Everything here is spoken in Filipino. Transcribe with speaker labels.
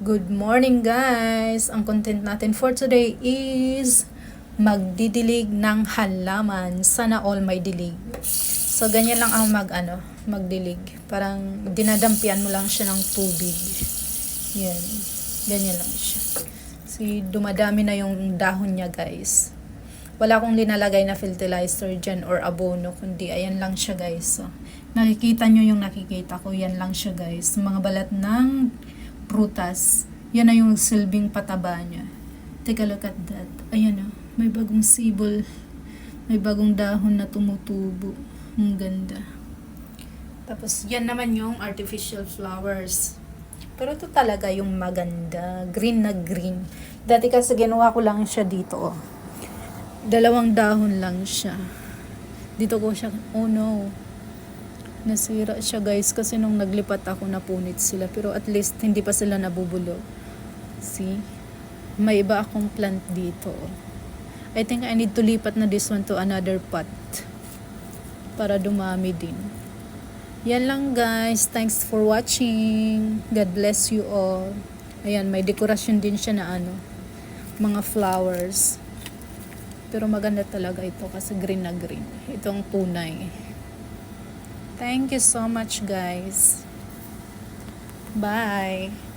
Speaker 1: Good morning guys! Ang content natin for today is magdidilig ng halaman. Sana all may dilig. So ganyan lang ang magdilig. Parang dinadampian mo lang siya ng tubig. Yan. Ganyan lang siya. Dumadami na yung dahon niya guys. Wala akong linalagay na fertilizer dyan or abono, kundi ayan lang siya guys. So, nakikita nyo yung nakikita ko, yan lang siya guys. Mga balat ng prutas. Yan na yung silbing pataba niya. Take a look at that. Ayan na. May bagong sibol. May bagong dahon na tumutubo. Ang ganda. Tapos yan naman yung artificial flowers. Pero ito talaga yung maganda. Green na green. Dati kasi ginawa ko lang siya dito. Oh. 2 dahon lang siya. Dito ko siya. Oh no. Nasira siya guys kasi nung naglipat ako napunit sila, pero at least hindi pa sila nabubulok. See? May iba akong plant dito. I think I need to lipat na this one to another pot para dumami din. Yan lang guys. Thanks for watching. God bless you all. Ayan, may dekorasyon din siya na mga flowers. Pero maganda talaga ito kasi green na green. Ito ang tunay. Thank you so much guys. Bye.